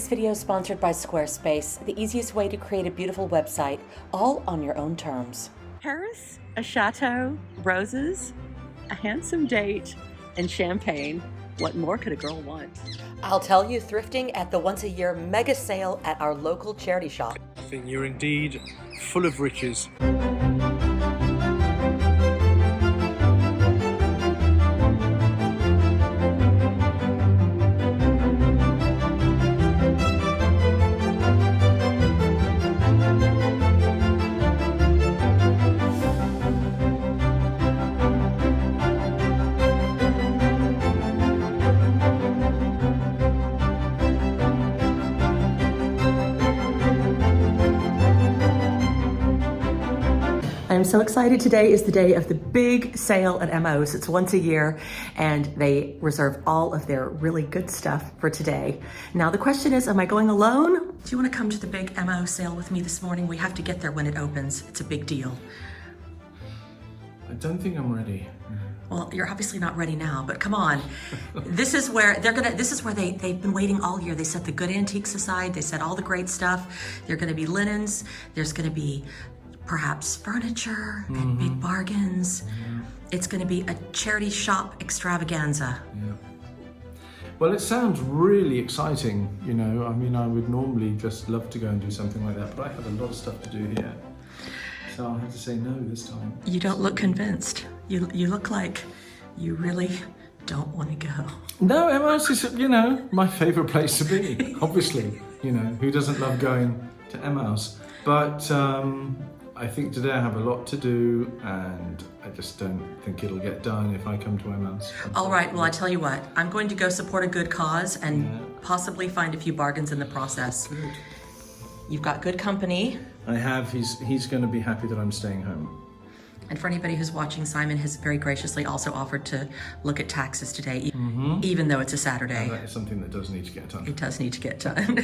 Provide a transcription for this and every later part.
This video is sponsored by Squarespace, the easiest way to create a beautiful website, all on your own terms. Paris, a chateau, roses, a handsome date, and champagne. What more could a girl want? I'll tell you, thrifting at the once-a-year mega sale at our local charity shop. I think you're indeed full of riches. I'm so excited. Today is the day of the big sale at MO's. It's once a year and they reserve all of their really good stuff for today. Now the question is, am I going alone? Do you want to come to the big MO sale with me this morning? We have to get there when it opens. It's a big deal. I don't think I'm ready. Well, you're obviously not ready now, but come on. This is where they've been waiting all year. They set the good antiques aside. They set all the great stuff. There are going to be linens. There's going to be perhaps furniture and big bargains. Yeah. It's going to be a charity shop extravaganza. Yeah. Well, it sounds really exciting, you know. I mean, I would normally just love to go and do something like that, but I have a lot of stuff to do here. So I'll have to say no this time. You don't look convinced. You look like you really don't want to go. No, Emma's is, you know, my favorite place to be, obviously. You know, who doesn't love going to Emma's? But I think today I have a lot to do and I just don't think it'll get done if I come to Emma's. All right, well, I tell you what, I'm going to go support a good cause and possibly find a few bargains in the process. Good. You've got good company. I have. He's going to be happy that I'm staying home. And for anybody who's watching, Simon has very graciously also offered to look at taxes today, even though it's a Saturday. And that is something that does need to get done. It does need to get done,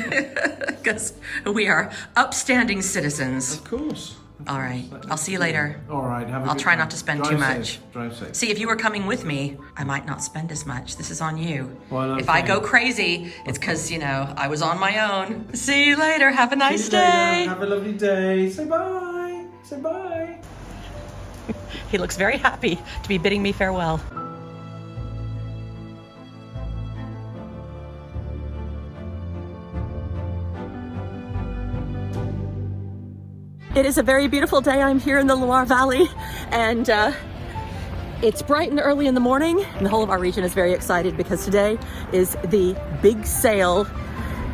because we are upstanding citizens. Of course. All right, I'll see you later. All right, I'll try not to spend too much. Drive safe. See, if you were coming with me, I might not spend as much. This is on you. Well, if I go crazy, it's because, you know, I was on my own. See you later. Have a nice day. Later. Have a lovely day. Say bye. Say bye. He looks very happy to be bidding me farewell. It is a very beautiful day. I'm here in the Loire Valley and it's bright and early in the morning and the whole of our region is very excited because today is the big sale,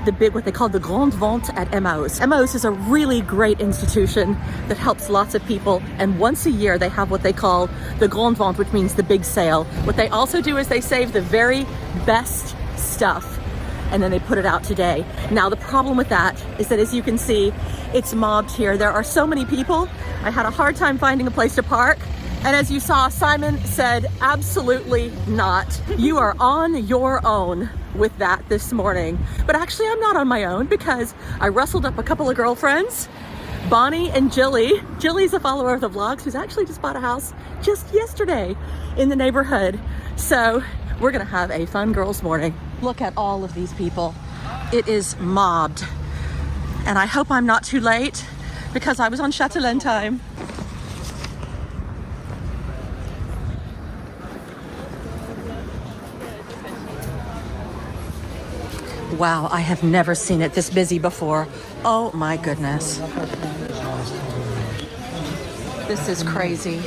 what they call the Grande Vente at MO's. MO's is a really great institution that helps lots of people, and once a year they have what they call the Grande Vente, which means the big sale. What they also do is they save the very best stuff and then they put it out today. Now the problem with that is that, as you can see, it's mobbed here. There are so many people. I had a hard time finding a place to park. And as you saw, Simon said, absolutely not. You are on your own with that this morning. But actually I'm not on my own because I rustled up a couple of girlfriends, Bonnie and Jilly. Jilly's a follower of the vlogs who's actually just bought a house just yesterday in the neighborhood. So we're gonna have a fun girls' morning. Look at all of these people. It is mobbed. And I hope I'm not too late because I was on châtelaine time. Wow, I have never seen it this busy before. Oh my goodness. This is crazy.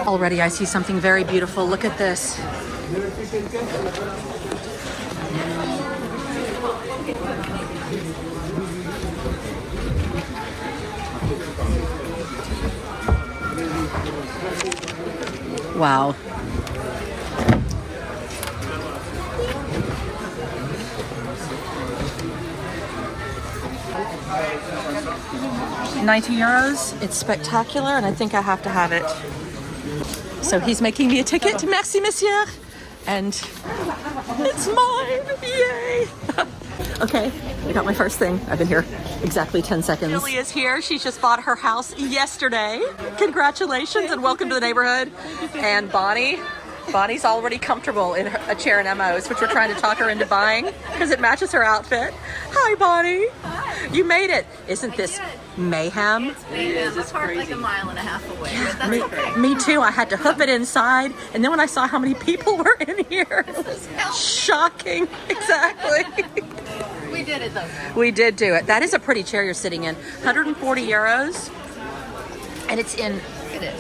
Already I see something very beautiful. Look at this. Wow. €90. It's spectacular and I think I have to have it. So he's making me a ticket. Merci, monsieur. And it's mine. Yay. Okay, I got my first thing. I've been here exactly 10 seconds. Julie is here. She's just bought her house yesterday. Congratulations and welcome to the neighborhood. And Bonnie, Bonnie's already comfortable in a chair in Emo's, which we're trying to talk her into buying because it matches her outfit. Hi, Bonnie. Hi. You made it. Isn't this mayhem? It's mayhem. It's parked like a mile and a half away, but that's okay. Me too. I had to hoof it inside, and then when I saw how many people were in here, it was shocking. Exactly. We did it though. We did do it. That is a pretty chair you're sitting in. 140 euros, and it's in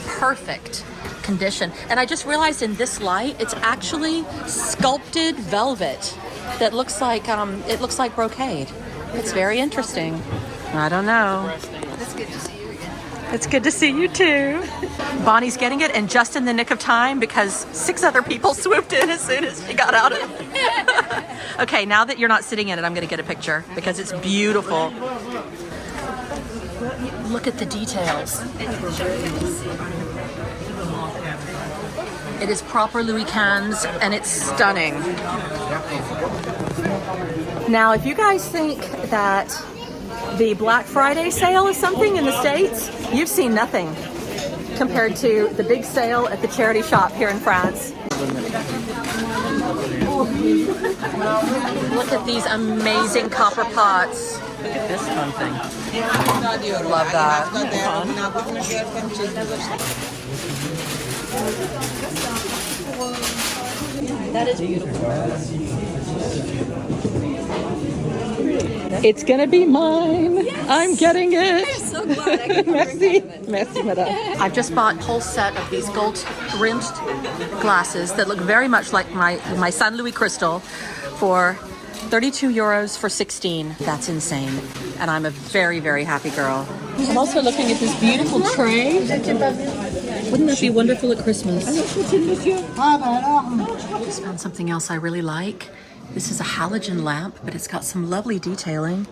perfect condition. And I just realized in this light, it's actually sculpted velvet that looks like it looks like brocade. It's very interesting. I don't know. It's good to see you again. It's good to see you too. Bonnie's getting it, and just in the nick of time because 6 other people swooped in as soon as she got out of it. Okay, now that you're not sitting in it, I'm going to get a picture because it's beautiful. Look at the details. It is proper Louis XV, and it's stunning. Now, if you guys think that the Black Friday sale is something in the States, you've seen nothing compared to the big sale at the charity shop here in France. Look at these amazing copper pots. Look at this fun thing. Love that. That is beautiful. It's gonna be mine. Yes. I'm getting it. I'm so glad I could Merci. Merci, madame. I've just bought a whole set of these gold rimmed glasses that look very much like my Saint Louis crystal for 32 euros for 16. That's insane. And I'm a very, very happy girl. I'm also looking at this beautiful tray. Wouldn't that be wonderful at Christmas? I just found something else I really like. This is a halogen lamp, but it's got some lovely detailing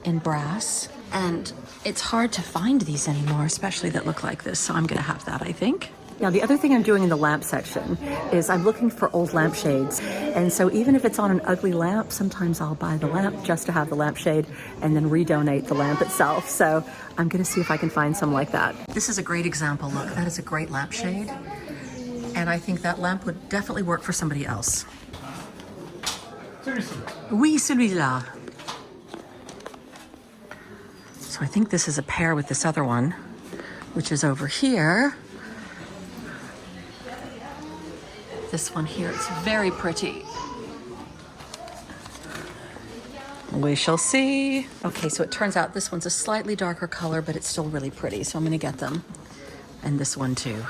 in brass. And it's hard to find these anymore, especially that look like this. So I'm gonna have that, I think. Now, the other thing I'm doing in the lamp section is I'm looking for old lampshades. And so even if it's on an ugly lamp, sometimes I'll buy the lamp just to have the lampshade and then redonate the lamp itself. So I'm gonna see if I can find some like that. This is a great example. Look, that is a great lampshade. And I think that lamp would definitely work for somebody else. Oui, celui-là. So I think this is a pair with this other one, which is over here. This one here, it's very pretty. We shall see. Okay, so it turns out this one's a slightly darker color, but it's still really pretty, so I'm gonna get them. And this one too.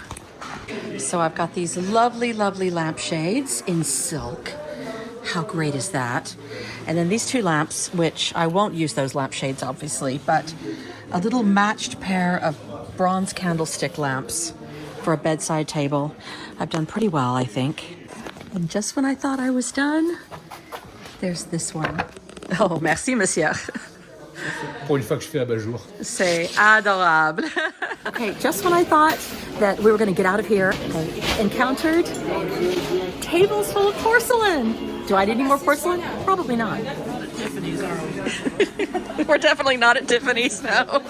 So I've got these lovely, lovely lampshades in silk. How great is that? And then these 2 lamps, which I won't use those lampshades, obviously, but a little matched pair of bronze candlestick lamps for a bedside table. I've done pretty well, I think. And just when I thought I was done, there's this one. Oh, merci, monsieur. Pour une fois que je fais abat-jour. C'est adorable. Okay, just when I thought that we were going to get out of here, I encountered tables full of porcelain. Do I need any more porcelain? Probably not. We're definitely not at Tiffany's, no.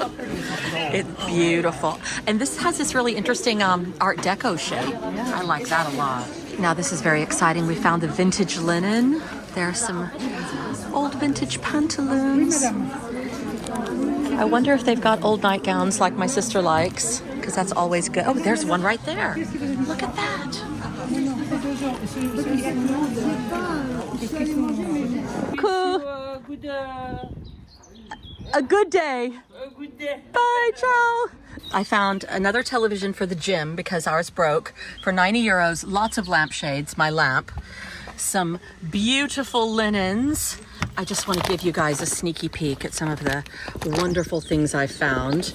It's beautiful. And this has this really interesting Art Deco shape. I like that a lot. Now this is very exciting. We found the vintage linen. There are some old vintage pantaloons. I wonder if they've got old nightgowns like my sister likes, because that's always good. Oh, there's one right there. Look at that. Cool. A good day. Bye, ciao. I found another television for the gym because ours broke for 90 euros. Lots of lampshades, my lamp. Some beautiful linens. I just want to give you guys a sneaky peek at some of the wonderful things I found.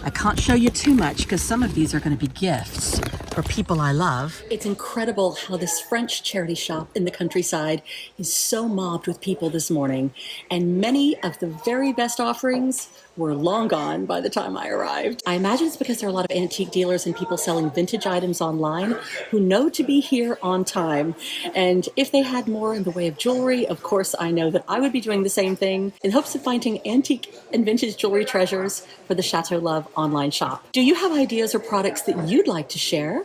I can't show you too much because some of these are going to be gifts for people I love. It's incredible how this French charity shop in the countryside is so mobbed with people this morning. And many of the very best offerings were long gone by the time I arrived. I imagine it's because there are a lot of antique dealers and people selling vintage items online who know to be here on time. And if they had more in the way of jewelry, of course, I know that I would be doing the same thing in hopes of finding antique and vintage jewelry treasures for the Chateau Love online shop. Do you have ideas or products that you'd like to share?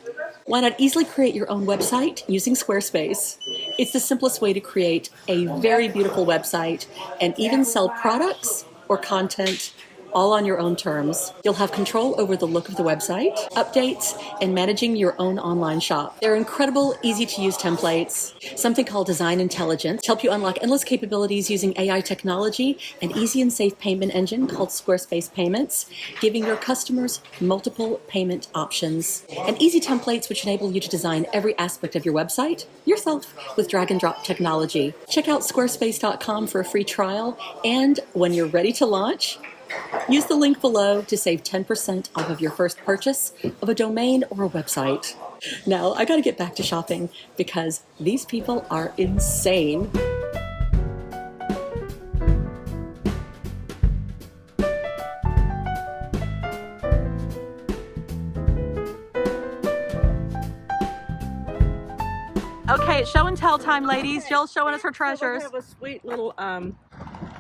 Why not easily create your own website using Squarespace? It's the simplest way to create a very beautiful website and even sell products or content all on your own terms. You'll have control over the look of the website, updates, and managing your own online shop. There are incredible, easy-to-use templates, something called Design Intelligence, to help you unlock endless capabilities using AI technology, an easy and safe payment engine called Squarespace Payments, giving your customers multiple payment options, and easy templates which enable you to design every aspect of your website yourself with drag-and-drop technology. Check out squarespace.com for a free trial, and when you're ready to launch, use the link below to save 10% off of your first purchase of a domain or a website. Now, I gotta get back to shopping because these people are insane. Okay, it's show and tell time, ladies. Jill's showing us her treasures. We have a sweet little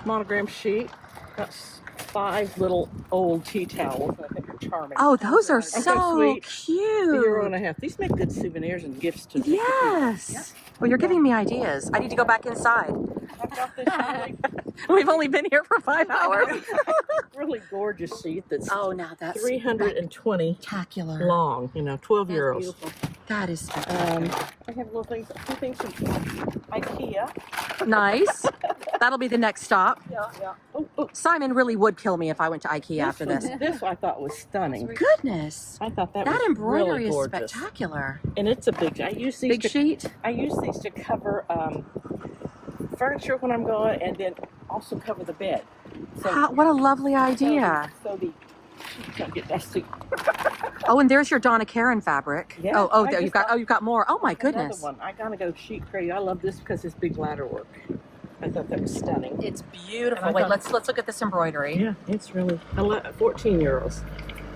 monogram sheet. Got 5 little old tea towels. I think are charming. Oh, those are Aren't they so sweet? cute. €1.50. These make good souvenirs and gifts to the Yes. Well, you're giving me ideas. I need to go back inside. I've got this We've only been here for 5 hours. really gorgeous sheet that's Now that's 320 spectacular. long. 12 That's euros. beautiful. That is spectacular. I have a few things from IKEA. Nice. That'll be the next stop. Yeah. Oh, Simon really would kill me if I went to IKEA after this. This I thought was stunning. Goodness. I thought that That was embroidery really is gorgeous. spectacular. And it's a big. I use these Big sheet. I use these to cover furniture when I'm going, and then also cover the bed. So What a lovely idea. So the sheets don't get dusty. Oh, and there's your Donna Karan fabric. Yeah, Oh, I there just you've got more. Oh my goodness. Another one. I gotta go sheet crazy. I love this because it's big ladder work. I thought that was stunning. It's beautiful. And I Wait, thought- let's look at this embroidery. Yeah, it's really 14 euros.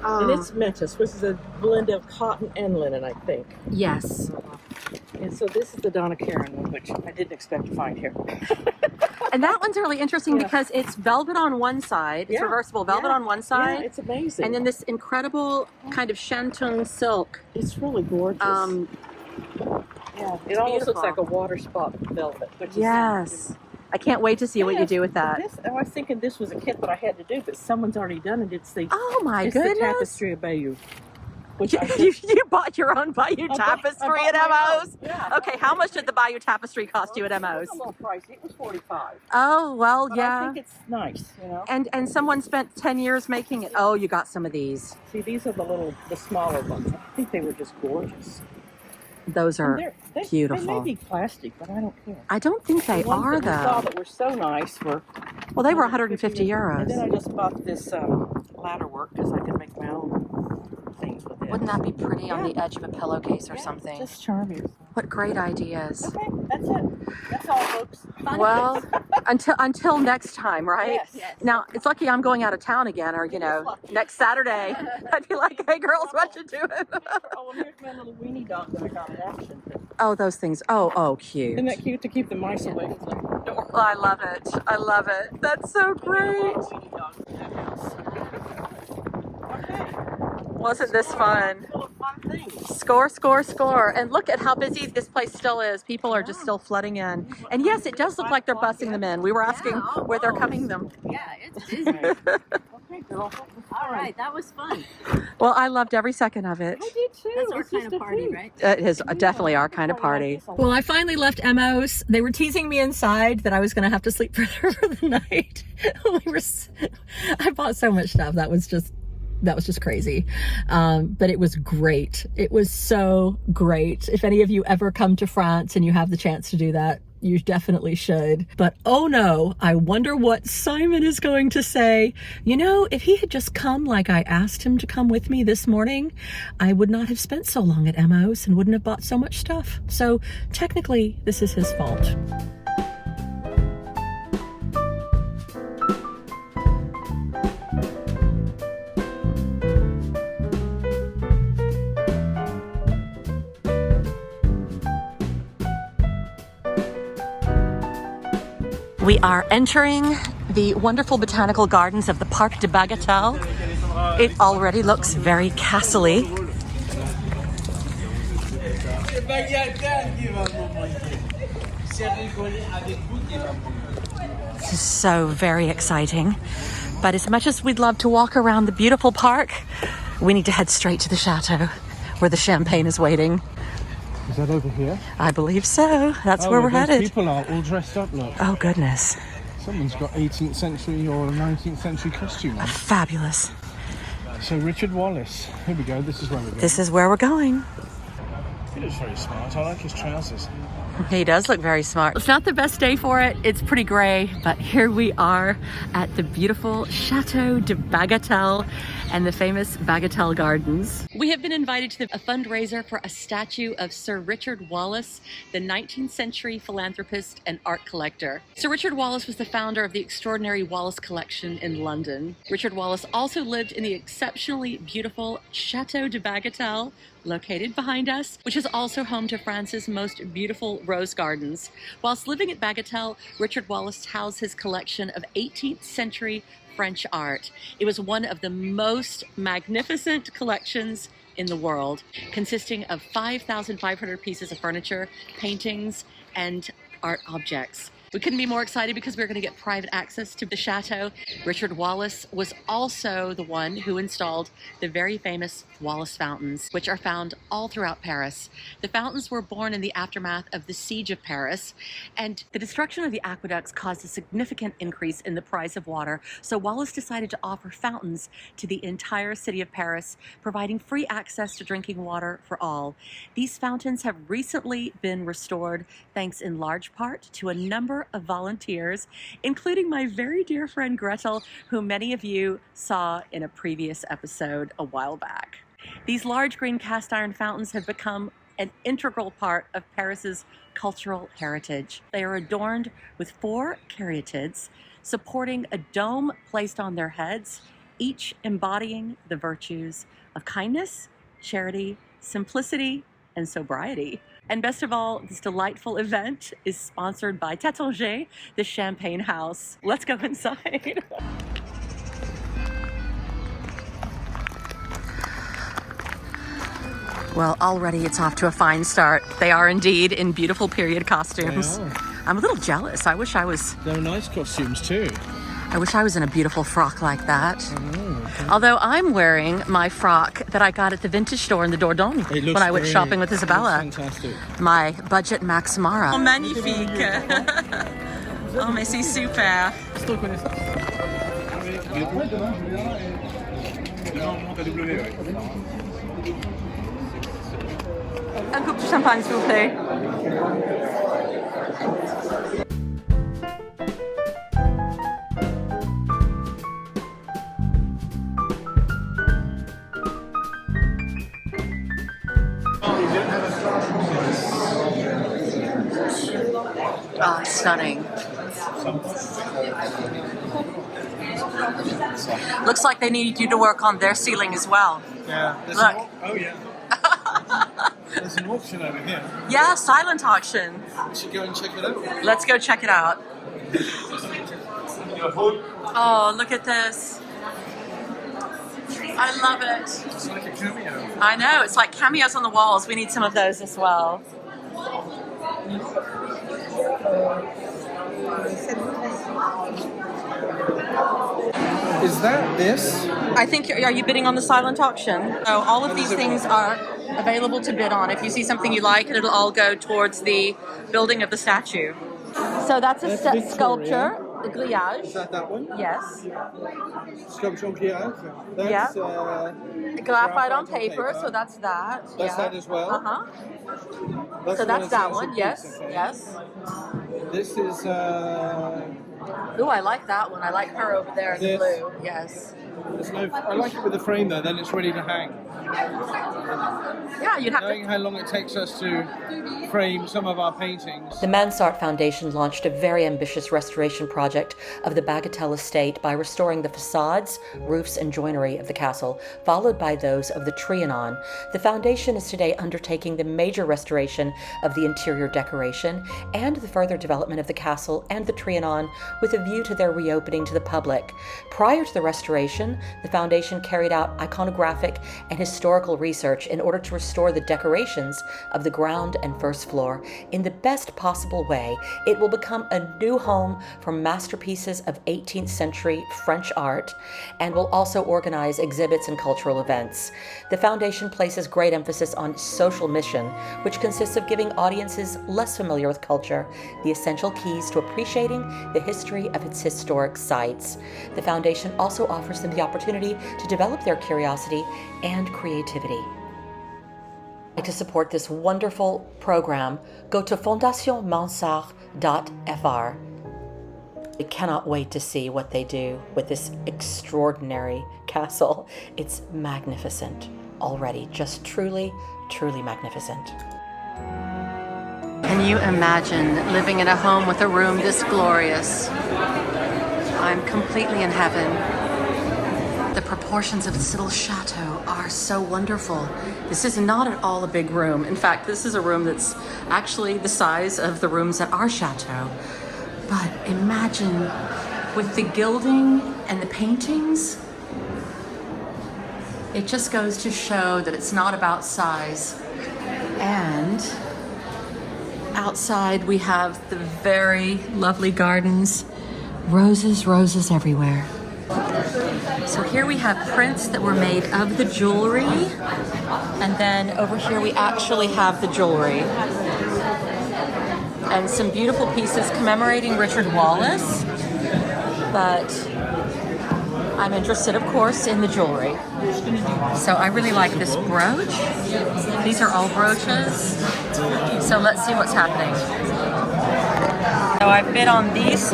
And it's metis, which is a blend of cotton and linen, I think. Yes. And so this is the Donna Karan one, which I didn't expect to find here. And that one's really interesting Yeah. because it's velvet on one side. It's Yeah. reversible velvet Yeah. on one Yeah, side. it's amazing. And then this incredible kind of shantung silk. It's really gorgeous. Yeah, it almost looks beautiful. like a water spot velvet. Which is Yes. I can't wait to see what you do with that. I was thinking this was a kit that I had to do, but someone's already done it. It's the Oh my it's the goodness. tapestry of Bayeux. Which I You bought your own Bayou tapestry I at bought my Emo's? own. Yeah, Okay, how much did the Bayou tapestry cost you at It Emo's? was a little pricey. It was 45. Oh, well, But I yeah. think it's nice, And someone spent 10 years making it. Oh, you got some of these. See, these are the smaller ones. I think they were just gorgeous. Those And are they beautiful. may be plastic, but I don't care. I don't think they The ones are, that we saw though. that were so nice were. Well, they were 150 And then I euros. just bought this ladder work because I can make my own things with it. Wouldn't that be pretty on the Yeah. edge of a pillowcase or Yeah, something? Just charming. What great ideas. Okay, that's it. That's all, folks. Well, until next time, right? Yes. Now, it's lucky I'm going out of town again, or, next Saturday. I'd be like, hey, girls, what you doing? Oh, and here's my little weenie dog that I got at Action. Oh, those things. Oh, cute. Isn't that cute to keep the mice away from the door? Well, I love it. I love it. That's so great. Weenie dogs in that house. Okay. Wasn't this fun? Full of fun things. Score, score, score. And look at how busy this place still is. People are just still flooding in. And yes, it does look like they're busing them in. We were asking where they're coming them. Yeah, it's busy. Okay, girl. All right, that was fun. Well, I loved every second of it. I did too. That's our It's kind just of a party, thing. right? It is definitely our kind of party. Well, I finally left Emo's. They were teasing me inside that I was going to have to sleep for the night. I bought so much stuff. That was just crazy. But it was great. It was so great. If any of you ever come to France and you have the chance to do that, you definitely should. But oh no, I wonder what Simon is going to say. If he had just come like I asked him to come with me this morning, I would not have spent so long at Emo's and wouldn't have bought so much stuff. So technically, this is his fault. We are entering the wonderful botanical gardens of the Parc de Bagatelle. It already looks very castle-y. bagatelle qui va vous montrer. C'est rigoler avec vous qui va vous montrer. This is so very exciting. But as much as we'd love to walk around the beautiful park, we need to head straight to the chateau where the champagne is waiting. Is that over here? I believe so. That's where we're those headed. people are all dressed up, look. Oh, goodness. Someone's got 18th century or 19th century costume on. Fabulous. So Richard Wallace. Here we go. This is where we're going. This is where we're going. He looks very smart. I like his trousers. He does look very smart. It's not the best day for it. It's pretty gray, but here we are at the beautiful Chateau de Bagatelle and the famous Bagatelle Gardens. We have been invited to a fundraiser for a statue of Sir Richard Wallace, the 19th century philanthropist and art collector. Sir Richard Wallace was the founder of the extraordinary Wallace Collection in London. Richard Wallace also lived in the exceptionally beautiful Chateau de Bagatelle, located behind us, which is also home to France's most beautiful rose gardens. Whilst living at Bagatelle, Richard Wallace housed his collection of 18th century French art. It was one of the most magnificent collections in the world, consisting of 5,500 pieces of furniture, paintings, and art objects. We couldn't be more excited because we're going to get private access to the chateau. Richard Wallace was also the one who installed the very famous Wallace fountains, which are found all throughout Paris. The fountains were born in the aftermath of the siege of Paris, and the destruction of the aqueducts caused a significant increase in the price of water. So Wallace decided to offer fountains to the entire city of Paris, providing free access to drinking water for all. These fountains have recently been restored, thanks in large part to a number of volunteers, including my very dear friend Gretel, who many of you saw in a previous episode a while back. These large green cast iron fountains have become an integral part of Paris's cultural heritage. They are adorned with 4 caryatids, supporting a dome placed on their heads, each embodying the virtues of kindness, charity, simplicity, and sobriety. And best of all, this delightful event is sponsored by CHATEAU, the champagne house. Let's go inside. Well, already it's off to a fine start. They are indeed in beautiful period costumes. They are. I'm a little jealous. I wish I was nice costumes too. in a beautiful frock like that. Oh, okay. Although I'm wearing my frock that I got at the vintage store in the Dordogne when I went shopping with Isabella. Fantastic. My budget Maximara. Oh, magnifique. Oh, mais c'est super. Un coupe de champagne, s'il vous plaît. Oh, it's stunning. Looks like they need you to work on their ceiling as well. Yeah. Look. Oh yeah. There's an auction over here. Yeah, silent auction. We should go and check it out. Let's go check it out. Oh, look at this. I love it. It's like a cameo. I know, it's like cameos on the walls. We need some of those as well. Is that this? I think, are you bidding on the silent auction? So all of these things are available to bid on. If you see something you like, it'll all go towards the building of the statue. So that's a sculpture, the grillage. Is that one? Yes. Sculpture grillage. That's Graphite on paper, so that's that. That's that as well? Uh-huh. So that's that one, yes, okay. yes. This is Ooh, I like that one. I like her over there in the blue. Yes. I like it with the frame though, then it's ready to hang. Yeah, you'd have Knowing how long it takes us to frame some of our paintings. The Mansart Foundation launched a very ambitious restoration project project of the Bagatelle estate by restoring the facades, roofs, and joinery of the castle, followed by those of the Trianon. The foundation is today undertaking the major restoration of the interior decoration and the further development of the castle and the Trianon with a view to their reopening to the public. Prior to the restoration, the foundation carried out iconographic and historical research in order to restore the decorations of the ground and first floor in the best possible way. It will become a new home for masterpieces of 18th century French art and will also organize exhibits and cultural events. The foundation places great emphasis on social mission, which consists of giving audiences less familiar with culture the essential keys to appreciating the history of its historic sites. The foundation also offers them the opportunity to develop their curiosity and creativity. To support this wonderful program, go to fondationmansart.fr. I cannot wait to see what they do with this extraordinary castle. It's magnificent already, just truly, truly magnificent. Can you imagine living in a home with a room this glorious? I'm completely in heaven. The proportions of this little chateau are so wonderful. This is not at all a big room. In fact, this is a room that's actually the size of the rooms at our chateau. But imagine with the gilding and the paintings, it just goes to show that it's not about size. And outside we have the very lovely gardens. Roses, roses everywhere. So here we have prints that were made of the jewelry, and then over here we actually have the jewelry. And some beautiful pieces commemorating Richard Wallace, but I'm interested, of course, in the jewelry. So I really like this brooch. These are all brooches. So let's see what's happening. So I've bid on these.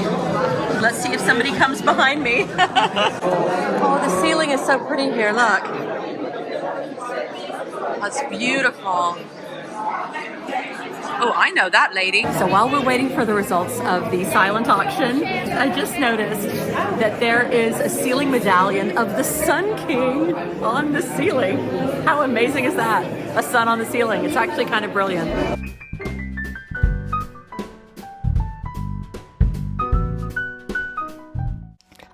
Let's see if somebody comes behind me. Oh, the ceiling is so pretty here, look. That's beautiful. Oh, I know that lady. So while we're waiting for the results of the silent auction, I just noticed that there is a ceiling medallion of the Sun King on the ceiling. How amazing is that? A sun on the ceiling. It's actually kind of brilliant.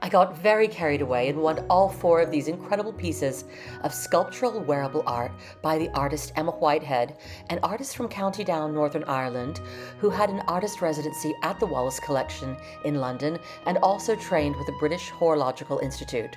I got very carried away and won all 4 of these incredible pieces of sculptural wearable art by the artist Emma Whitehead, an artist from County Down, Northern Ireland, who had an artist residency at the Wallace Collection in London and also trained with the British Horological Institute.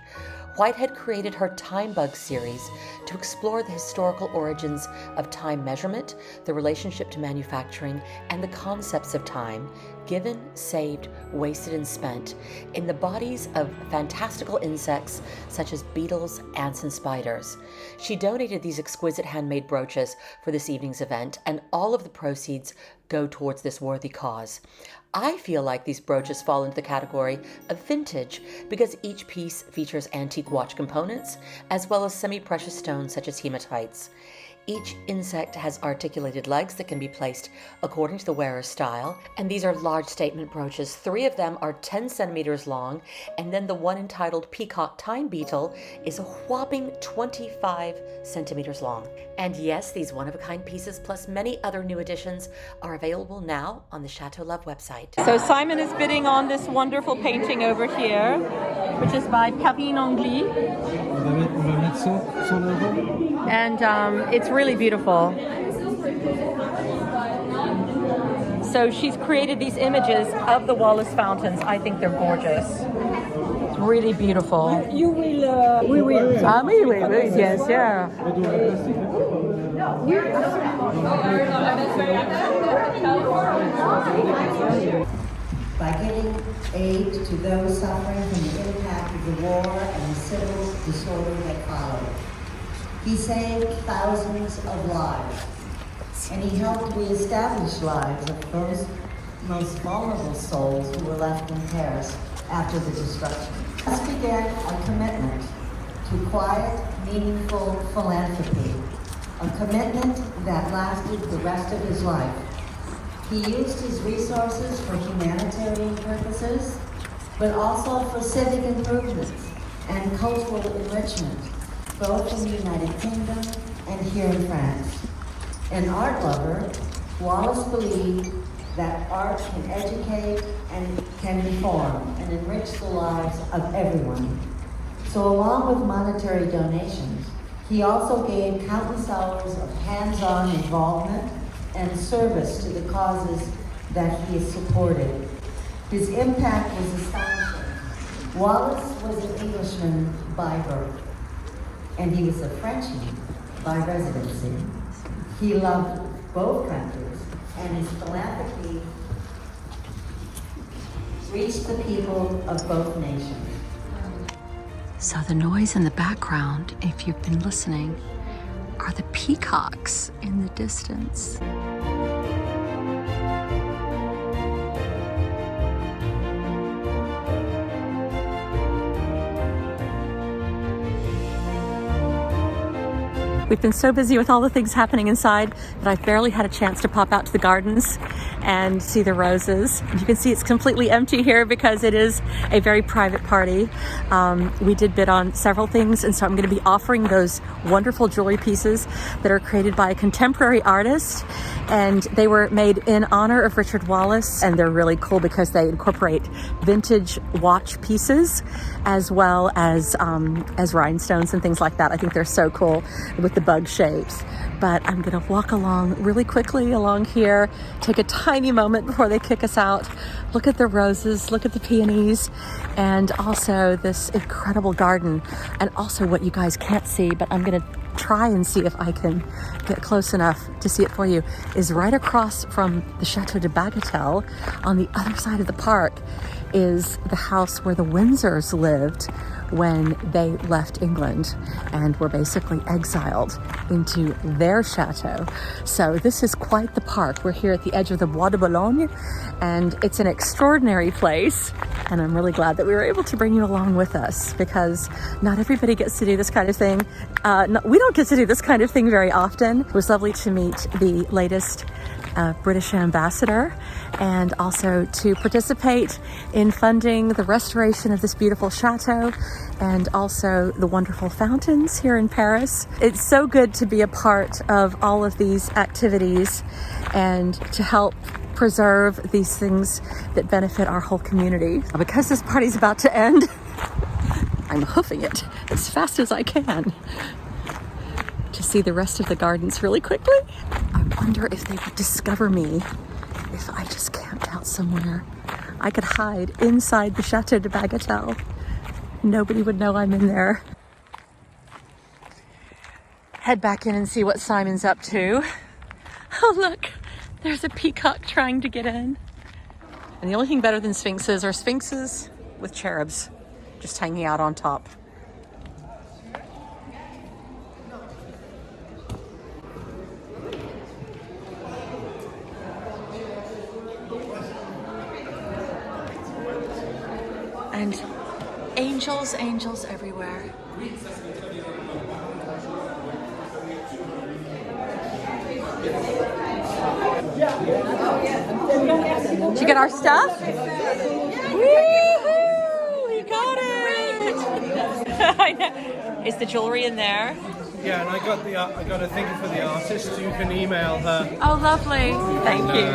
Whitehead created her Time Bug series to explore the historical origins of time measurement, the relationship to manufacturing, and the concepts of time, given, saved, wasted, and spent, in the bodies of fantastical insects such as beetles, ants, and spiders. She donated these exquisite handmade brooches for this evening's event, and all of the proceeds go towards this worthy cause. I feel like these brooches fall into the category of vintage because each piece features antique watch components as well as semi-precious stones such as hematites. Each insect has articulated legs that can be placed according to the wearer's style, and these are large statement brooches. 3 of them are 10 centimeters long, and then the one entitled Peacock Time Beetle is a whopping 25 centimeters long. And yes, these one-of-a-kind pieces plus many other new additions are available now on the Chateau Love website. So Simon is bidding on this wonderful painting over here, which is by Perrine Angly. And it's really beautiful. So she's created these images of the Wallace fountains. I think they're gorgeous. It's really beautiful. You will. We will. Ah, oui, oui, oui. Yes, yeah. By giving aid to those suffering from the impact of the war and the civil disorder that followed. He saved thousands of lives, and he helped reestablish lives of those most vulnerable souls who were left in Paris after the destruction. Thus began a commitment to quiet, meaningful philanthropy, a commitment that lasted the rest of his life. He used his resources for humanitarian purposes, but also for civic improvements and cultural enrichment, both in the United Kingdom and here in France. An art lover, Wallace believed that art can educate and can inform and enrich the lives of everyone. So along with monetary donations, he also gave countless hours of hands-on involvement and service to the causes that he has supported. His impact was astonishing. Wallace was an Englishman by birth, and he was a Frenchman by residency. He loved both countries, and his philanthropy reached the people of both nations. So the noise in the background, if you've been listening, are the peacocks in the distance. We've been so busy with all the things happening inside that I've barely had a chance to pop out to the gardens and see the roses. You can see it's completely empty here because it is a very private party. We did bid on several things, and so I'm going to be offering those wonderful jewelry pieces that are created by a contemporary artist, and they were made in honor of Richard Wallace, and they're really cool because they incorporate vintage watch pieces as well as rhinestones and things like that. I think they're so cool with the bug shapes. But I'm gonna walk along really quickly along here, take a tiny moment before they kick us out, look at the roses, look at the peonies, and also this incredible garden. And also what you guys can't see, but I'm gonna try and see if I can get close enough to see it for you, is right across from the CHATEAU de Bagatelle on the other side of the park is the house where the Windsors lived when they left England and were basically exiled into their chateau. So this is quite the park. We're here at the edge of the Bois de Boulogne, and it's an extraordinary place. And I'm really glad that we were able to bring you along with us, because not everybody gets to do this kind of thing. We don't get to do this kind of thing very often. It was lovely to meet the latest British ambassador, and also to participate in funding the restoration of this beautiful chateau and also the wonderful fountains here in Paris. It's so good to be a part of all of these activities and to help preserve these things that benefit our whole community. Because this party's about to end, I'm hoofing it as fast as I can to see the rest of the gardens really quickly. I wonder if they would discover me if I just camped out somewhere. I could hide inside the Château de Bagatelle. Nobody would know I'm in there. Head back in and see what Simon's up to. Oh look, there's a peacock trying to get in. And the only thing better than sphinxes are sphinxes with cherubs just hanging out on top. And angels, angels everywhere. Did you get our stuff? Woo-hoo! We got it! I know. Is the jewelry in there? Yeah, and I got a thing for the artist. You can email her. Oh, lovely. Thank you.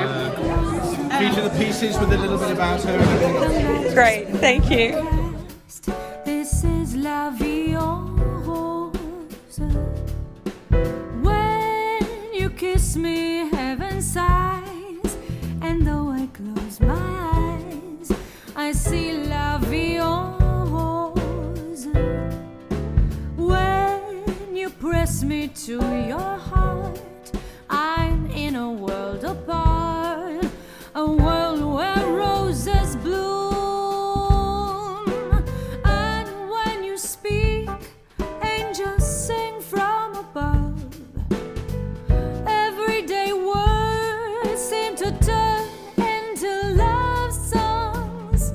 Feature the pieces with a little bit about her and everything else. Great, thank you. This is la vie en rose. When you kiss me, heaven sighs, and though I close my eyes, I see la vie en rose. When you press me to your heart, I'm in a world apart, a world where roses bloom. And when you speak, angels sing from above. Everyday words seem to turn into love songs.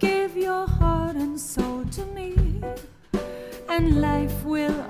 Give your heart and soul to me, and life will